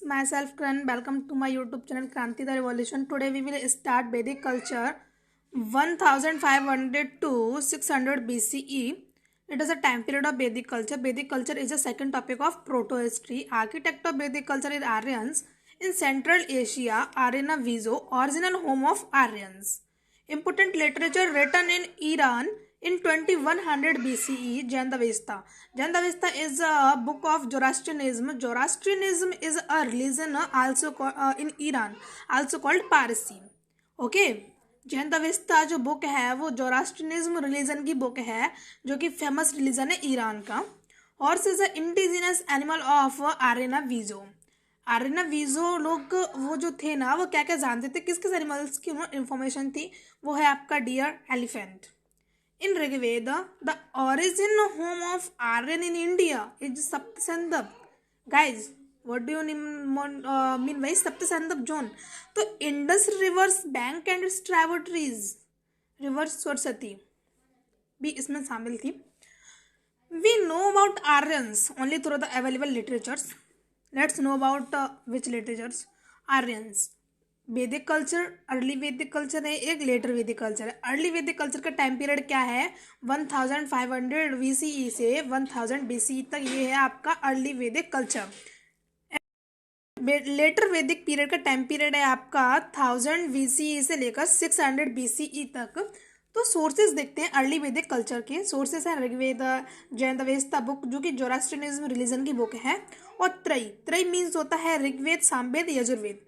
myself Karan. Welcome to my YouTube channel Kranti the Revolution. Today we will start Vedic culture 1500 to 600 BCE. It is a time period of Vedic culture. Vedic culture is the second topic of proto-history. Architect of Vedic culture is Aryans. In Central Asia, Aryana Vizo, original home of Aryans. Important literature written in Iran in 2100 BCE, Jandavesta. Jandavesta is a book of Zoroastrianism. Zoroastrianism is a religion also in Iran, also called Parsi. Okay. जैनदावेस्ता जो book है वो जोरास्ट्रियनिज्म religion की book है जो कि famous religion है Iran का. Horse is a indigenous animal of Aryana Visio. Aryana Visio लोग वो जो थे ना वो क्या क्या जानते थे, किस किस एनिमल्स की इंफॉर्मेशन थी, वो है आपका dear, elephant. In Rigveda the origin home of Aryan in India is Saptasindhu. Guys what do you mean by Saptasindhu zone? तो Indus rivers bank and its tributaries, rivers Saraswati भी इसमें शामिल थी. We know about Aryans only through the available literatures. Let's know about which literatures. Aryans Vedic culture, early Vedic culture है, एक letter वैदिक culture है. Early Vedic culture का time period क्या है? 1500 BCE से 1000 BCE तक ये है आपका early Vedic culture. Letter Vedic period का टाइम पीरियड है आपका 1000 BCE से लेकर 600 BCE तक. तो सोर्सेज देखते हैं अर्ली वैदिक कल्चर के. सोर्सेज हैं ऋग्वेद, जैनदावेस्ता बुक जो कि जोरास्ट्रियनिज्म रिलीजन की बुक है, और त्रयी. त्रयी मीन्स होता है ऋग्वेद, सामवेद, यजुर्वेद.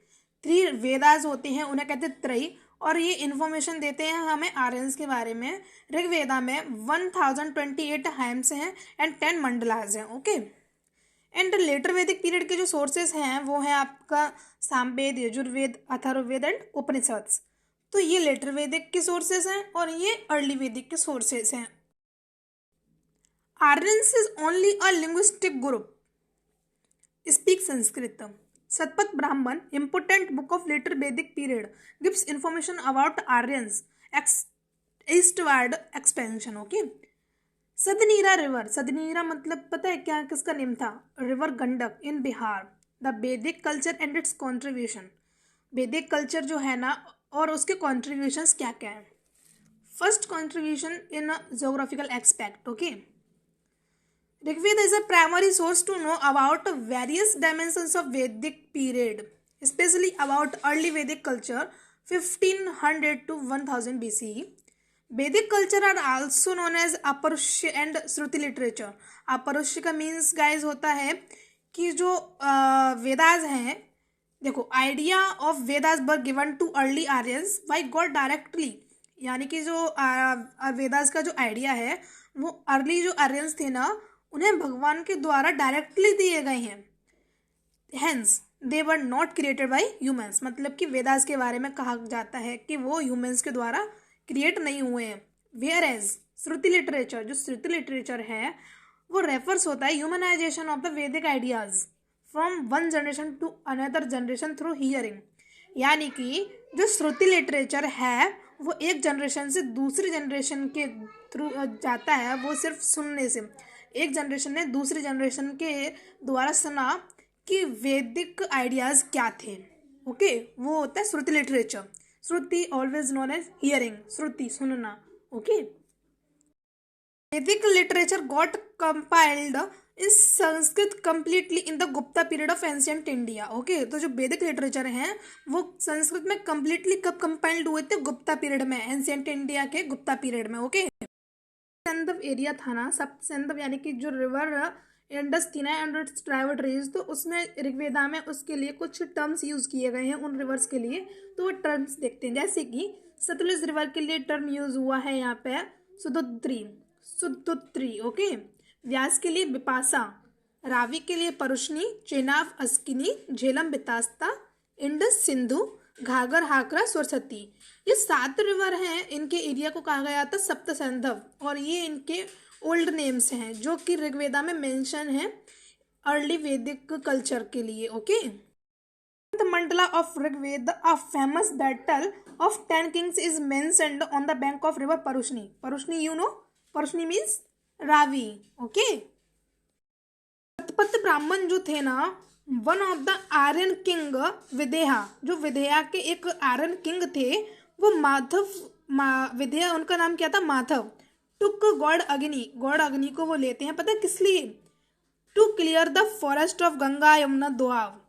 3 वेदास होते हैं, उन्हें कहते हैं त्रयी. और ये इन्फॉर्मेशन देते हैं हमें आर्यंस के बारे में. ऋग्वेदा में 1028 हाइम्स हैं एंड 10 मंडलाज हैं. Okay. And later Vedic period के जो सोर्सेज हैं वो है आपका सामवेद, यजुर्वेद, अथर्ववेद एंड उपनिषद्स. तो ये लेटर वैदिक के सोर्सेज हैं और ये अर्ली वैदिक के सोर्सेज हैं. Aryans is only a linguistic group speak Sanskrit. Shatapatha ब्राह्मण, important book of later Vedic period, gives information about Aryans eastward expansion. Okay. Sadanira river, Sadanira मतलब पता है क्या, किसका नेम था? River Gandak in Bihar. The Vedic culture and its contribution. Vedic culture जो है ना और उसके कॉन्ट्रीब्यूशंस क्या क्या है. First contribution in geographical aspect. Okay. Rigveda is a primary source to know about various dimensions of Vedic period, especially about early Vedic culture 1500 to 1000 BCE. Vedic culture are also known as Aparushya and Shruti literature. Aparushya का means guys होता है कि जो वेदास हैं, देखो idea of Vedas were given to early Aryans by God directly. यानी कि जो वेदास का जो आइडिया है वो अर्ली जो आर्यंस थे ना उन्हें भगवान के द्वारा डायरेक्टली दिए गए हैं. Hence they were not created by humans. मतलब कि वेदास के बारे में कहा जाता है कि वो ह्यूमंस के द्वारा क्रिएट नहीं हुए हैं. वेयर एज श्रुति लिटरेचर, जो श्रुति लिटरेचर है वो रेफर्स होता है humanisation of the Vedic ideas from one generation to another generation through hearing. यानी कि जो श्रुति लिटरेचर है वो एक जनरेशन से दूसरी जनरेशन के थ्रू जाता है, वो सिर्फ सुनने से. एक जनरेशन ने दूसरी जनरेशन के द्वारा सुना कि वैदिक आइडियाज क्या थे. ओके. वो होता है श्रुति लिटरेचर. श्रुति ऑलवेज नोन एज हियरिंग, श्रुति सुनना. ओके. वैदिक literature got compiled in Sanskrit completely in the Gupta period of ancient India. Okay. तो जो वैदिक लिटरेचर हैं वो संस्कृत में कंप्लीटली कब कंपाइल्ड हुए थे? गुप्ता पीरियड में, एंशिएंट इंडिया के गुप्ता पीरियड में. ओके. सप्तसंदव एरिया था ना, सप्तसंदव यानी कि जो रिवर इंडस थी ना एंड इट्स ट्राइब्यूटरीज, तो उसमें ऋग्वेदा में उसके लिए कुछ टर्म्स यूज किए गए हैं उन रिवर्स के लिए. तो वो टर्म्स देखते हैं. जैसे कि सतलुज रिवर के लिए टर्म यूज हुआ है यहाँ पे सुदुत्री, सुदुत्री. ओके. व्यास के लिए बिपाशा, रावी के लिए परुष्णी, चेनाब अस्किनी, झेलम बितास्ता, इंडस सिंधु, घाघर हाकरा, सरस्वती. ये 7 रिवर हैं. इनके एरिया को कहा गया था सप्तसंधव और ये इनके ओल्ड नेम्स हैं जो कि ऋग्वेदा में मेंशन है अर्ली वैदिक कल्चर के लिए. Okay. The mandala of Rigveda, a famous battle of 10 kings is mentioned on the bank of river Parushni. Parushni you know, Parushni means Ravi. Okay. Satapatha Brahmana जो थे ना one of the Aryan king Videha, जो विदेहा के एक आर्यन किंग थे वो माधव, विदेहा उनका नाम क्या था, माधव। टुक गॉड अग्नि को वो लेते हैं, पता है किस लिए? To clear the forest of Ganga Yamuna Doab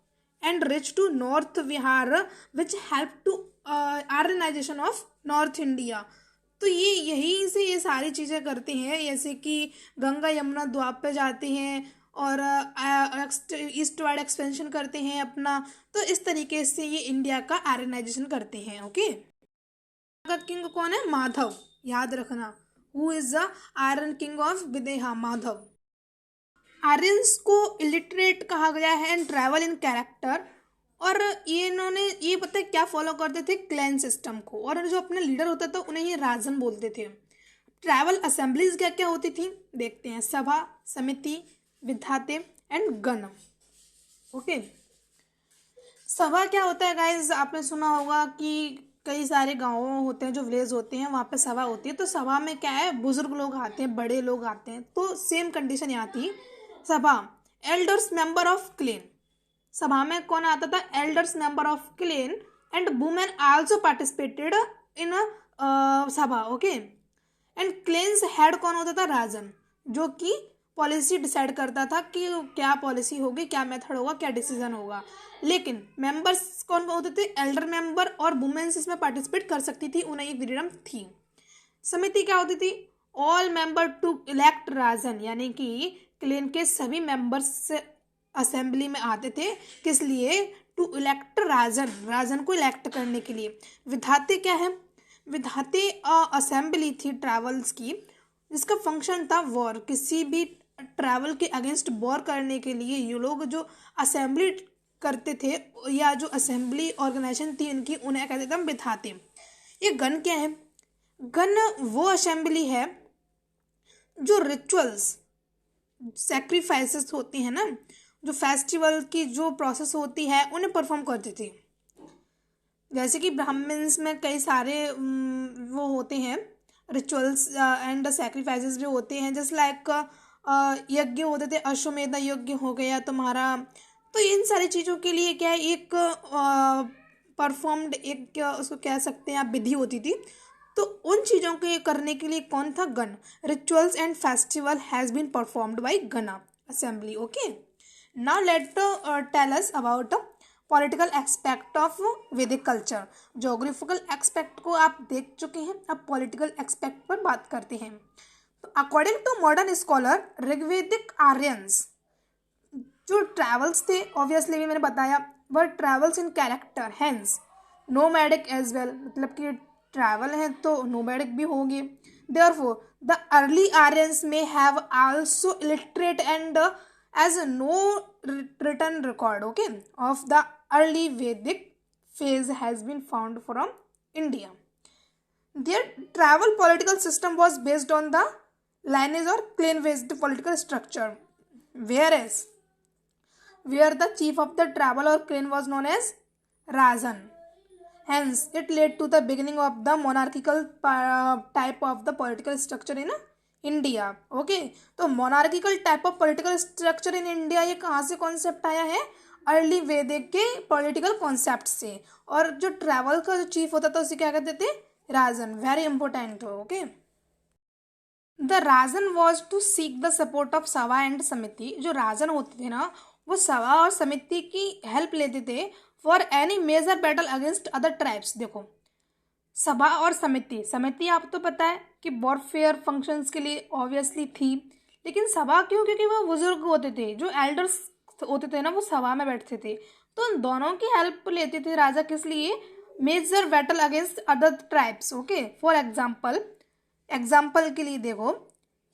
and reach to north Bihar which help to Aryanisation of north India. तो ये यहीं से ये सारी चीज़ें करते हैं, जैसे कि गंगा यमुना दोआब पे जाते हैं और ईस्ट वार्ड एक्सपेंशन करते हैं अपना। तो इस तरीके से ये इंडिया का आर्यनाइजेशन करते हैं। ओके, का किंग कौन है? माधव, याद रखना। Who is the Aryan king of Videha? Madhav. Aryans को इलिटरेट कहा गया है एंड ट्रैवल इन कैरेक्टर, और ये इन्होंने ये पता है क्या फॉलो करते थे? क्लैन सिस्टम को, और जो अपने लीडर होता था उन्हें ये राजन बोलते थे। ट्रैवल असेंबलीज क्या क्या होती थी देखते हैं, सभा, समिति, विधाते एंड गण। ओके, सभा क्या होता है गाइज? आपने सुना होगा कि कई सारे गाँव होते हैं, जो विलेज होते हैं वहाँ पे सभा होती है। तो सभा में क्या है, बुजुर्ग लोग आते हैं, बड़े लोग आते हैं। तो सेम कंडीशन यहाँ थी। सभा, एल्डर्स मेंबर ऑफ क्लेन, सभा में कौन आता था? Elders member of clan and women also participated in sabha. Okay, and clans head कौन होता था? राजन, जो कि पॉलिसी डिसाइड करता था कि क्या पॉलिसी होगी, क्या मेथड होगा, क्या डिसीजन होगा। लेकिन मेंबर्स कौन कौन होते थे? एल्डर मेंबर और वुमेन्स इसमें पार्टिसिपेट कर सकती थी, उन्हें ये फ्रीडम थी। समिति क्या होती थी? ऑल मेंबर टू इलेक्ट राजन, यानी कि क्लेन के सभी मेंबर्स असेंबली में आते थे, किस लिए? टू इलेक्ट राजन, राजन को इलेक्ट करने के लिए। विधाते क्या है? विधाते असेंबली थी ट्रैवल्स की, जिसका फंक्शन था वॉर, किसी भी ट्रैवल के अगेंस्ट वॉर करने के लिए ये लोग जो असेंबली करते थे, या जो असेंबली ऑर्गेनाइजेशन थी इनकी, उन्हें कहते थे हम विधाते। ये गण क्या है? गण वो असेंबली है जो रिचुअल्स, सैक्रिफाइसेस होती हैं ना, जो फेस्टिवल की जो प्रोसेस होती है उन्हें परफॉर्म करती थी। जैसे कि ब्राह्मण्स में कई सारे वो होते हैं रिचुअल्स एंड सैक्रिफाइसेस जो होते हैं, जैसे लाइक यज्ञ होते थे, अश्वमेध यज्ञ हो गया तुम्हारा। तो इन सारी चीज़ों के लिए क्या है, एक परफॉर्म्ड, एक उसको कह सकते हैं आप, विधि होती थी। तो उन चीज़ों के करने के लिए कौन था? Gana. Rituals and festival has been performed by gana assembly. Okay, now let tell us about political expect of Vedic culture. Geographical expect को आप देख चुके हैं, अब पॉलिटिकल एक्सपेक्ट पर बात करते हैं। तो according to modern scholar, Rigvedic Aryans जो ट्रैवल्स थे, ऑब्वियसली भी मैंने बताया, वह travels in character, hence nomadic as well, मतलब कि ट्रैवल है तो नोमैडिक भी होंगे। Therefore the early Aryans may have also illiterate and as no written record, okay, of the early Vedic phase has been found from India. Their travel political system was based on the lineage or clan-based political structure, whereas where the chief of the travel or clan was known as Rajan. Hence, it led to the beginning of the monarchical type of the political structure in India. Okay, तो monarchical type of political structure in India, ये कहाँ से concept आया है? Early वैदिक के political concept से। और जो ट्रैवल का जो चीफ होता था उसे क्या कहते थे? राजन। वेरी इंपॉर्टेंट हो। Okay, the Rajan was to seek the support of Sabha and Samiti. जो राजन होते थे ना, वो सभा और समिति की हेल्प लेते थे for any major battle against other tribes. देखो, सभा और समिति, समिति आप तो पता है कि वॉरफेयर फंक्शंस के लिए ऑब्वियसली थी, लेकिन सभा क्यों? क्योंकि वो बुजुर्ग होते थे, जो एल्डर्स होते थे ना, वो सभा में बैठते थे। तो उन दोनों की हेल्प लेते थे राजा, किस लिए? Major battle against other tribes. Okay, for example के लिए देखो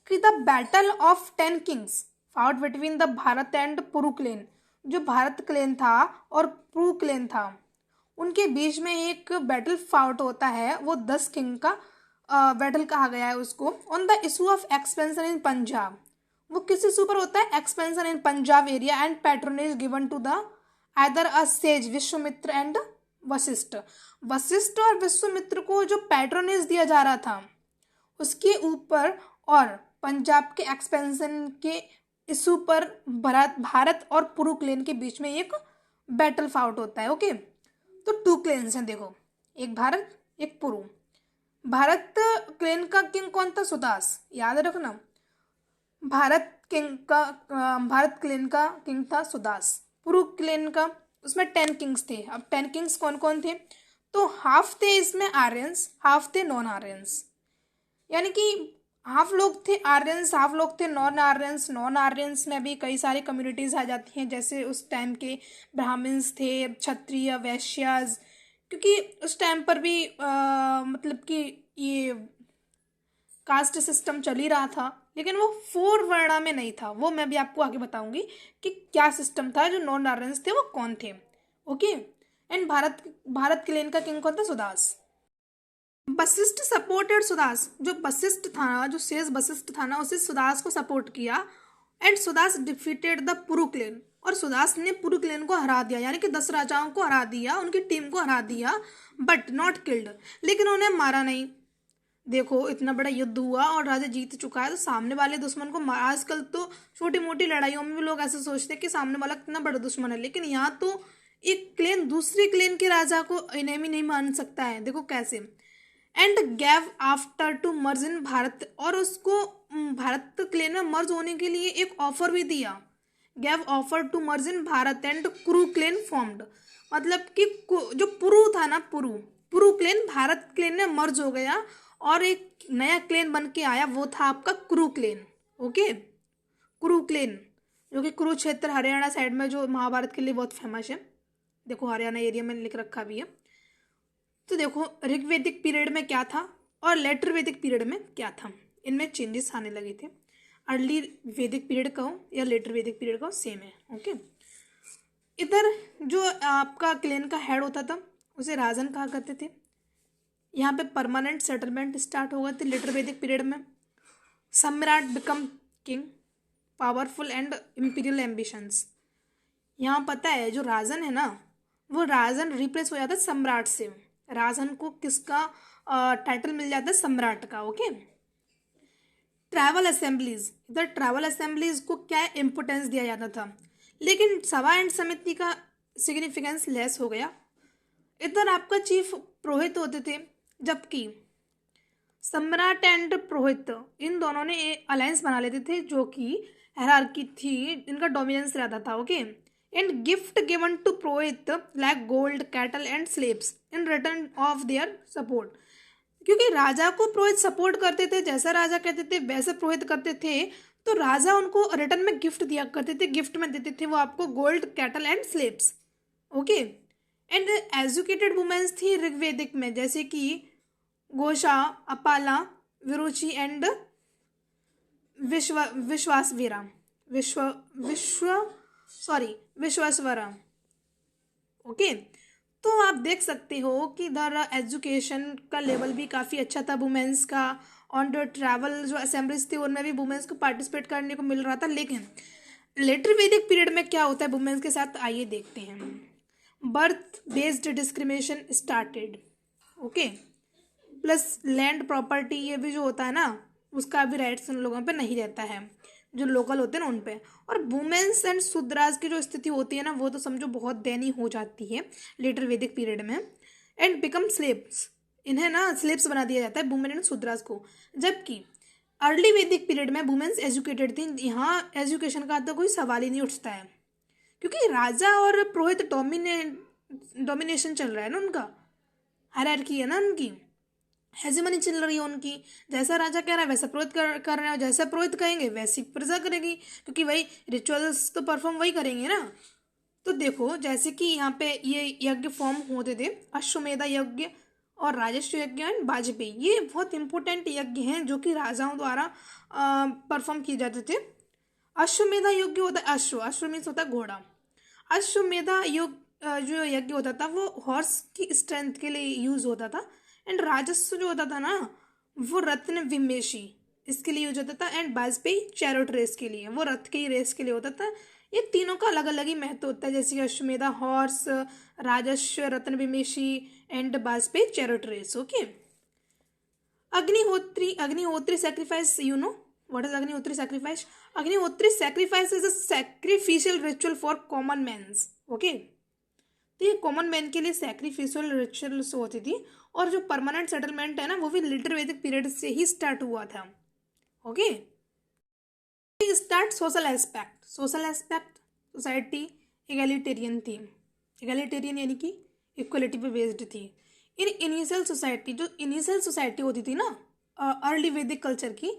कि the battle of 10 kings fought between the Bharat and Puru clan, जो भारत क्लेन था और पुरु क्लेन था, उनके बीच में एक बैटल फाउट होता है, वो 10 किंग का बैटल कहा गया है उसको। On the issue of expansion in Punjab, वो किस इशू पर होता है? Expansion in Punjab area and patronage given to the either a sage Vishwamitra and Vashishtha. Vashishtha और विश्वामित्र को जो पैट्रोनेज दिया जा रहा था उसके ऊपर, और पंजाब के एक्सपेंशन के इशू पर भारत और पुरु क्लेन के बीच में एक बैटल फाउट होता है। ओके, तो 2 क्लेन्स हैं, देखो, एक भारत एक पुरु। भारत क्लेन का किंग कौन था? सुदास, याद रखना। भारत क्लेन का किंग था सुदास। पुरु क्लेन का, उसमें 10 किंग्स थे। अब 10 किंग्स कौन कौन थे? तो हाफ थे इसमें आर्यंस, हाफ थे नॉन आर्यंस, यानी कि हाफ लोग थे आर्यंस, हाफ लोग थे नॉन आर्यंस। नॉन आर्यंस में भी कई सारी कम्युनिटीज आ जाती हैं, जैसे उस टाइम के ब्राह्मण्स थे, क्षत्रिय, वैश्याज, क्योंकि उस टाइम पर भी मतलब कि ये कास्ट सिस्टम चल ही रहा था, लेकिन वो 4 वर्णा में नहीं था। वो मैं भी आपको आगे बताऊंगी कि क्या सिस्टम था। जो नॉन आर्यंस थे वो कौन थे। ओके, एंड भारत क्लेन का किंग कौन था? सुदास। वशिष्ठ सपोर्टेड सुदास, जो वशिष्ठ था ना, जो शेष वशिष्ठ था ना, उसे सुदास को सपोर्ट किया। And Sudas defeated the Puru clan, और सुदास ने पुरु क्लेन को हरा दिया, यानी कि 10 राजाओं को हरा दिया, उनकी टीम को हरा दिया, बट नॉट किल्ड, लेकिन उन्हें मारा नहीं। देखो, इतना बड़ा युद्ध हुआ और राजा जीत चुका है, तो सामने वाले दुश्मन को आजकल तो छोटी मोटी लड़ाइयों में भी लोग ऐसे सोचते हैं कि सामने वाला कितना बड़ा दुश्मन है, लेकिन यहाँ तो एक क्लेन दूसरे क्लेन के राजा को एनिमी नहीं मान सकता है। देखो कैसे। And gave after to merge in Bharat, और उसको भारत क्लेन में मर्ज होने के लिए एक ऑफर भी दिया। Gave offer to merge in Bharat and Kuru clan formed, मतलब कि जो पुरु था ना, पुरु क्लेन भारत क्लेन में मर्ज हो गया और एक नया क्लेन बन के आया, वो था आपका कुरु क्लेन। ओके, कुरु क्लेन, जो कि कुरुक्षेत्र हरियाणा साइड में, जो महाभारत के लिए बहुत फेमस है। देखो, हरियाणा एरिया में लिख रखा भी है। तो देखो, ऋग्वैदिक पीरियड में क्या था और लेटर वैदिक पीरियड में क्या था, इनमें चेंजेस आने लगे थे। अर्ली वैदिक पीरियड कहो या लेटर वैदिक पीरियड कहो, सेम है। ओके, इधर जो आपका क्लेन का हेड होता था उसे राजन कहा करते थे। यहाँ पे परमानेंट सेटलमेंट स्टार्ट हो गए थे लेटर वैदिक पीरियड में। सम्राट become king, powerful and imperial ambitions. यहाँ पता है, जो राजन है ना, वो राजन रिप्लेस हो जाता है सम्राट से। राजन को किसका टाइटल मिल जाता है? सम्राट का। ओके, ट्रैवल असेंबलीज, इधर ट्रैवल असेंबलीज को क्या इंपोर्टेंस दिया जाता था, लेकिन सभा एंड समिति का सिग्निफिकेंस लेस हो गया। इधर आपका चीफ पुरोहित होते थे, जबकि सम्राट एंड पुरोहित इन दोनों ने अलायंस बना लेते थे, जो कि हायरार्की थी, इनका डोमिनेंस रहता था। Okay, and gift given to purohit like gold, cattle and slaves in return of their support, क्योंकि राजा को पुरोहित सपोर्ट करते थे, जैसा राजा कहते थे वैसे पुरोहित करते थे, तो राजा उनको रिटर्न में गिफ्ट दिया करते थे। गिफ्ट में देते थे वो आपको gold, cattle and slaves. Okay, and educated womens थी ऋग्वेदिक में, जैसे कि घोषा, अपाला, विरुचि एंड विश्वासवीरा, विश्वासवरा। ओके, तो आप देख सकते हो कि इधर एजुकेशन का लेवल भी काफ़ी अच्छा था वुमेन्स का। ऑन द ट्रैवल जो असेंबलीज थी उनमें भी वुमेन्स को पार्टिसिपेट करने को मिल रहा था। लेकिन लेटर वैदिक पीरियड में क्या होता है वुमेन्स के साथ, आइए देखते हैं। Birth based discrimination started. Okay, plus land property, ये भी जो होता है ना, उसका भी राइट्स उन लोगों पे नहीं रहता है, जो लोकल होते हैं ना उन पे। और वुमेन्स एंड शूद्रास की जो स्थिति होती है ना, वो तो समझो बहुत दयनीय हो जाती है लेटर वैदिक पीरियड में। एंड बिकम स्लेव्स, इन्हें ना स्लेव्स बना दिया जाता है वुमेन एंड शूद्रास को। जबकि अर्ली वैदिक पीरियड में वुमेन्स एजुकेटेड थी, यहाँ एजुकेशन का तो कोई सवाल ही नहीं उठता है, क्योंकि राजा और पुरोहित डोमिनेशन चल रहा है ना उनका, हायरार्की है ना उनकी, हेजेमनी चल रही है उनकी। जैसा राजा कह रहा है वैसा पुरोहित कर रहे हैं, जैसा पुरोहित कहेंगे वैसी प्रजा करेगी, क्योंकि वही रिचुअल्स तो परफॉर्म वही करेंगे ना। तो देखो, जैसे कि यहाँ पे ये यज्ञ फॉर्म होते थे, अश्वमेधा यज्ञ और राजस्व यज्ञ एंड वाजपेयी, ये बहुत इंपॉर्टेंट यज्ञ हैं जो कि राजाओं द्वारा परफॉर्म किए जाते थे। अश्वमेधा यज्ञ होता है, अश्व मीन्स होता है घोड़ा। अश्वमेधा जो यज्ञ होता था वो हॉर्स की स्ट्रेंथ के लिए यूज होता था। एंड राजस्व जो होता था ना, वो रत्न विमेशी इसके लिए यूज होता था। एंड वाजपेयी चैरियट रेस के लिए, वो रथ की रेस के लिए होता था। ये तीनों का अलग अलग ही महत्व होता है, जैसे कि अश्वमेधा हॉर्स, राजस्व रत्न विमेशी and Vajapeya chariot race. Okay, Agnihotri sacrifice, you know what is Agnihotri sacrifice? Agnihotri sacrifice is a sacrificial ritual for common mans. Okay, तो ये कॉमन मैन के लिए सैक्रिफिशियल रिचुअल्स होती थी, और जो परमानेंट सेटलमेंट है ना वो भी लेटर वैदिक पीरियड से ही स्टार्ट हुआ था। Okay, start social aspect. Social aspect, society egalitarian थी। एगैलिटेरियन यानी कि इक्वलिटी पे बेस्ड थी। इन इनिशियल सोसाइटी, जो इनिशियल सोसाइटी होती थी ना अर्ली वैदिक कल्चर की,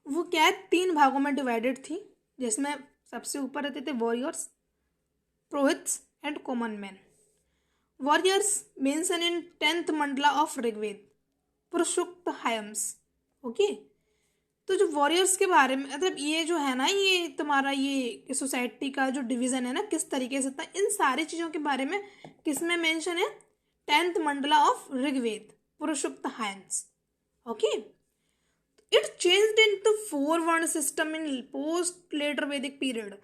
वो क्या है 3 भागों में डिवाइडेड थी, जिसमें सबसे ऊपर रहते थे warriors, purohits and common man. Warriors mention in 10th mandala of Rigveda, Purushasukta hymns. Okay, तो जो वॉरियर्स के बारे में, मतलब ये जो है ना, ये तुम्हारा ये सोसाइटी का जो डिवीजन है ना किस तरीके से था, इन सारी चीज़ों के बारे में किसमें मेंशन है, 10th mandala of Rigveda, Purushasukta hymns. Okay, it changed into 4 varna system in post later Vedic period.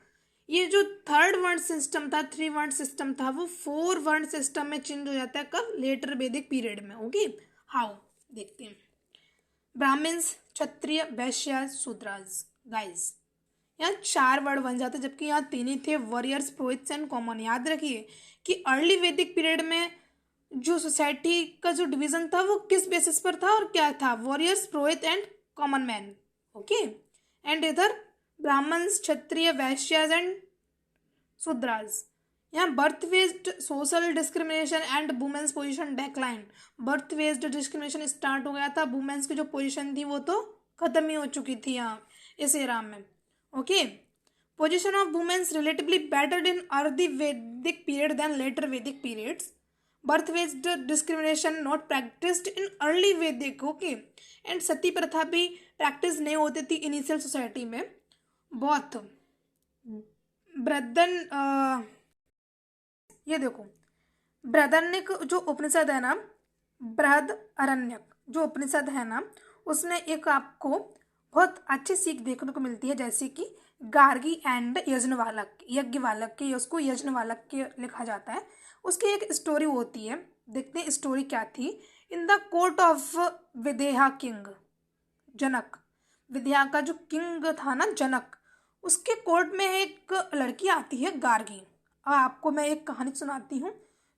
ये जो 3rd वर्ण सिस्टम था, 3 वर्ण सिस्टम था, वो 4 वर्ण सिस्टम में चेंज हो जाता है कब, लेटर वैदिक पीरियड में। ओके, हाउ, देखते हैं। ब्राह्मण्स, क्षत्रिय, वैश्य, शूद्रास। गाइस, यहाँ 4 वर्ड बन जाते, जबकि यहाँ 3 ही थे, वॉरियर्स, पुरोहित्स एंड कॉमन। याद रखिए कि अर्ली वैदिक पीरियड में जो सोसाइटी का जो डिवीजन था वो किस बेसिस पर था और क्या था, warriors, purohit and common man. Okay, and इधर ब्राह्मण्स, क्षत्रिय, वैश्यास एंड शूद्रास। यहाँ birth based social discrimination and womens position decline. Birth based discrimination start हो गया था, वुमेन्स की जो पोजीशन थी वो तो खत्म ही हो चुकी थी यहाँ इस एरा में। Okay, position of womens relatively better in early Vedic period than later Vedic periods. Birth based discrimination not practised in early Vedic. Okay, and sati प्रथा भी प्रैक्टिस नहीं होती थी इनिशियल सोसाइटी में बहुत। ब्रदन ये देखो, बृहदारण्यक जो उपनिषद है ना, बृहद अरण्यक जो उपनिषद है ना, उसमें एक आपको बहुत अच्छी सीख देखने को मिलती है, जैसे कि गार्गी एंड यज्ञवालक, यज्ञवालक के, उसको यज्ञवालक के लिखा जाता है। उसकी एक स्टोरी होती है, देखते हैं स्टोरी क्या थी। In the court of Videha king, Janak, Videha का जो किंग था ना जनक, उसके कोर्ट में एक लड़की आती है गार्गी। और आपको मैं एक कहानी सुनाती हूँ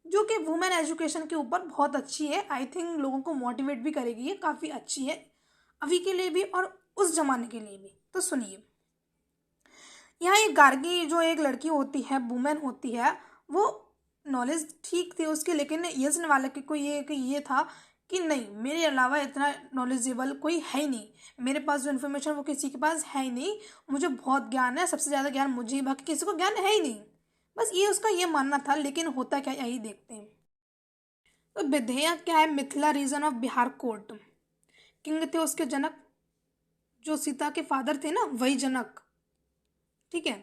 जो कि वुमेन एजुकेशन के ऊपर बहुत अच्छी है। आई थिंक लोगों को मोटिवेट भी करेगी, ये काफ़ी अच्छी है अभी के लिए भी और उस जमाने के लिए भी। तो सुनिए, यहाँ एक गार्गी जो एक लड़की होती है, वुमेन होती है, वो नॉलेज ठीक थी उसकी, लेकिन यज्ञ वाले की को ये था कि नहीं, मेरे अलावा इतना नॉलेजेबल कोई है ही नहीं, मेरे पास जो इन्फॉर्मेशन वो किसी के पास है ही नहीं, मुझे बहुत ज्ञान है, सबसे ज़्यादा ज्ञान मुझे ही, बाकी किसी को ज्ञान है ही नहीं। बस ये उसका ये मानना था, लेकिन होता क्या, यही देखते हैं। तो विधेया क्या है, Mithila region of Bihar court. King थे उसके जनक, जो सीता के फादर थे ना वही जनक। ठीक है,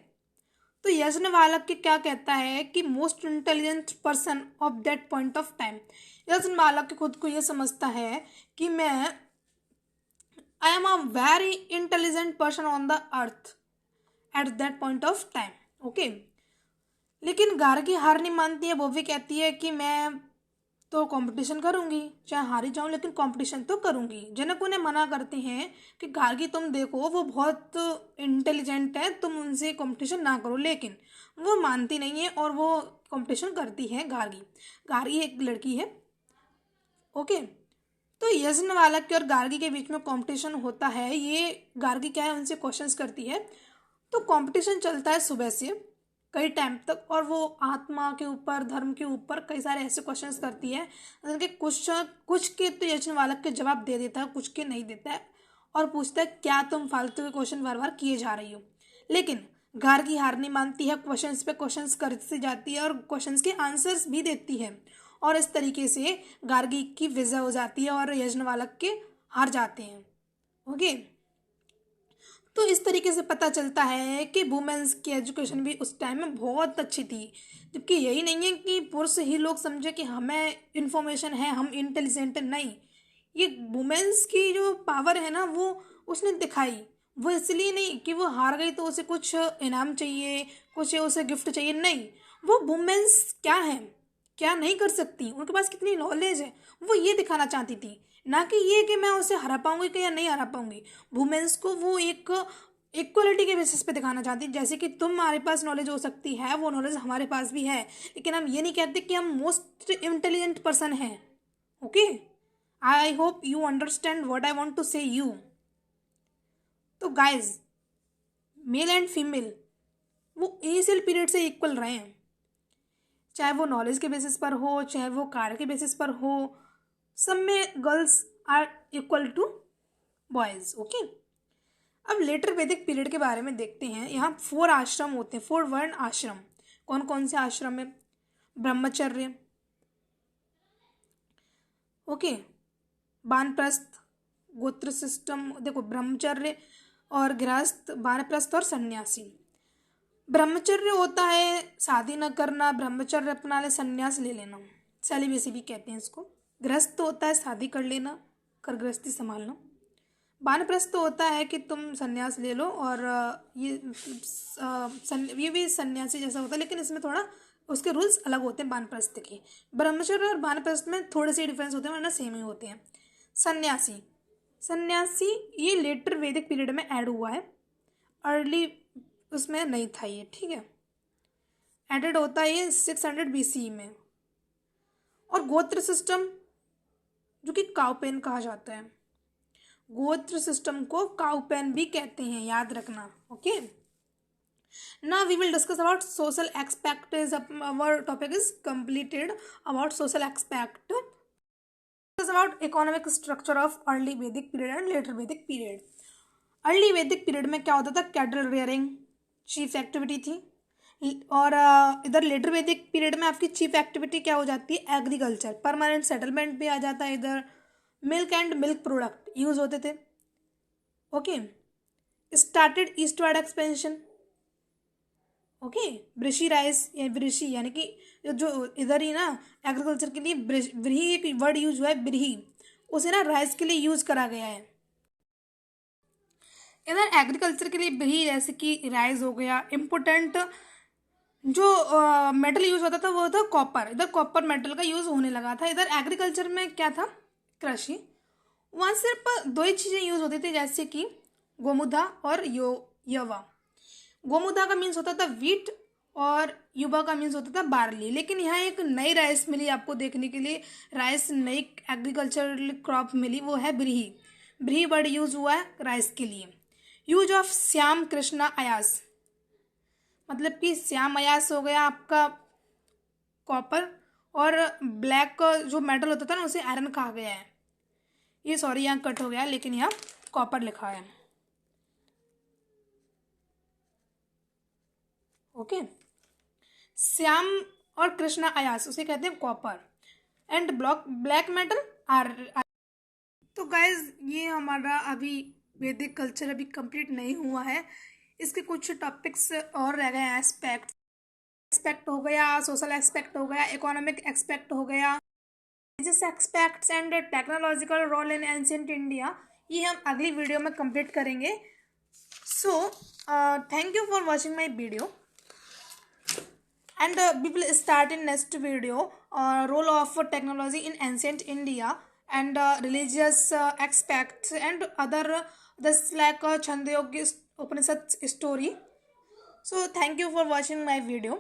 तो यज्ञवालक के क्या कहता है कि most intelligent person of that point of time. Yajnavalkya खुद को ये समझता है कि मैं I am a very intelligent person on the earth at that point of time. Okay, लेकिन गार्गी हार नहीं मानती है, वो भी कहती है कि मैं तो कंपटीशन करूंगी, चाहे हारी जाऊं लेकिन कंपटीशन तो करूंगी। जनक उन्हें मना करते हैं कि गार्गी तुम देखो वो बहुत इंटेलिजेंट है, तुम उनसे कंपटीशन ना करो, लेकिन वो मानती नहीं है और वो कंपटीशन करती है। गार्गी, गार्गी एक लड़की है। ओके, तो यज्ञवालक के और गार्गी के बीच में कंपटीशन होता है। ये गार्गी क्या है, उनसे क्वेश्चंस करती है। तो कंपटीशन चलता है सुबह से कई टाइम तक, और वो आत्मा के ऊपर, धर्म के ऊपर कई सारे ऐसे क्वेश्चंस करती है जिनके कुछ के तो यज्ञवालक के जवाब दे देता है, कुछ के नहीं देता है, और पूछता है क्या तुम फालतू के क्वेश्चन बार बार किए जा रही हो। लेकिन गार्गी हार नहीं मानती है, क्वेश्चंस पे क्वेश्चंस करती जाती है और क्वेश्चंस के आंसर्स भी देती है, और इस तरीके से गार्गी की विजय हो जाती है और यज्ञवालक के हार जाते हैं। ओके, तो इस तरीके से पता चलता है कि वुमेन्स की एजुकेशन भी उस टाइम में बहुत अच्छी थी। जबकि यही नहीं है कि पुरुष ही लोग समझे कि हमें इन्फॉर्मेशन है, हम इंटेलिजेंट, नहीं, ये वुमेन्स की जो पावर है ना वो उसने दिखाई। वो इसलिए नहीं कि वो हार गई तो उसे कुछ इनाम चाहिए, कुछ उसे गिफ्ट चाहिए, नहीं, वो वुमेन्स क्या है, क्या नहीं कर सकती, उनके पास कितनी नॉलेज है, वो ये दिखाना चाहती थी, ना कि ये कि मैं उसे हरा पाऊंगी कि या नहीं हरा पाऊंगी। वुमेन्स को वो एक इक्वलिटी के बेसिस पे दिखाना चाहती है, जैसे कि तुम्हारे पास नॉलेज हो सकती है, वो नॉलेज हमारे पास भी है, लेकिन हम ये नहीं कहते कि हम मोस्ट इंटेलिजेंट पर्सन हैं। Okay, I hope you understand what I want to say you. तो गाइज, मेल एंड फीमेल वो इनिशियल पीरियड से इक्वल रहे हैं, चाहे वो नॉलेज के बेसिस पर हो, चाहे वो कार्य के बेसिस पर हो, सब में girls are equal to boys. Okay, अब लेटर वैदिक पीरियड के बारे में देखते हैं। यहाँ 4 आश्रम होते हैं, 4 वर्ण आश्रम। कौन कौन से आश्रम है? ब्रह्मचर्य, ओके, वानप्रस्थ, गोत्र सिस्टम। देखो, ब्रह्मचर्य और गृहस्थ, वानप्रस्थ और सन्यासी। ब्रह्मचर्य होता है शादी न करना, ब्रह्मचर्य अपना ले, सन्यास ले लेना, सेलिबेसी भी कहते हैं इसको। गृहस्थ होता है शादी कर लेना, कर गृहस्थी संभालना। वानप्रस्थ होता है कि तुम सन्यास ले लो, और ये भी सन्यासी जैसा होता है, लेकिन इसमें थोड़ा उसके रूल्स अलग होते हैं वानप्रस्थ के। ब्रह्मचर्य और वानप्रस्थ में थोड़े से डिफरेंस होते हैं, वरना सेम ही होते हैं। सन्यासी, सन्यासी ये लेटर वैदिक पीरियड में ऐड हुआ है, अर्ली उसमें नहीं था ये, ठीक है, एडेड होता है ये 600 BCE में। और गोत्र सिस्टम, जो कि काउपेन कहा जाता है, गोत्र सिस्टम को काउपेन भी कहते हैं, याद रखना। Okay, now we will discuss about social aspect. Is our topic is completed about social aspect. Discuss about economic structure of early Vedic period and later Vedic period. Early Vedic period में क्या होता था? कैटल रेयरिंग चीफ एक्टिविटी थी, और इधर letter Vedic period में आपकी chief activity क्या हो जाती है? एग्रीकल्चर। परमानेंट सेटलमेंट भी आ जाता है इधर। Milk and milk product use होते थे। Okay, started eastward expansion. Okay, ब्रिशी राइस या ब्रिशी, यानी कि जो इधर ही ना एग्रीकल्चर के लिए ब्रीही एक वर्ड यूज हुआ है, ब्रीही, उसे ना राइस के लिए यूज करा गया है। इधर एग्रीकल्चर के लिए ब्रीही, जैसे कि राइस हो गया। इम्पोर्टेंट जो मेटल यूज होता था वो था कॉपर, इधर कॉपर मेटल का यूज होने लगा था। इधर एग्रीकल्चर में क्या था? कृषि। वहाँ सिर्फ 2 ही चीज़ें यूज होती थी, जैसे कि गोमुदा और यवा। गोमुदा का मीन्स होता था वीट, और युवा का मीन्स होता था बार्ली। लेकिन यहाँ एक नई राइस मिली आपको देखने के लिए, राइस नई एग्रीकल्चरल क्रॉप मिली, वो है ब्रीही। ब्रीही वर्ड यूज हुआ है राइस के लिए। यूज ऑफ श्याम कृष्णा अयास, मतलब कि श्याम अयास हो गया आपका कॉपर, और ब्लैक जो मेटल होता था ना उसे आयरन कहा गया है। ये सॉरी यहाँ कट हो गया, लेकिन यहाँ कॉपर लिखा है। ओके, श्याम और कृष्णा अयास उसे कहते हैं copper, and black metal are. तो गाइज, ये हमारा अभी वैदिक कल्चर अभी कंप्लीट नहीं हुआ है, इसके कुछ टॉपिक्स और रह गए हैं। एस्पेक्ट हो गया, सोशल एस्पेक्ट हो गया, इकोनॉमिक एस्पेक्ट हो गया, religious aspects and technological role in ancient India, ये हम अगली वीडियो में कंप्लीट करेंगे। So thank you for watching my video, and we will start in next video role of technology in ancient India, and religious aspects and other this like Chandogya Upanishad story. So thank you for watching my video.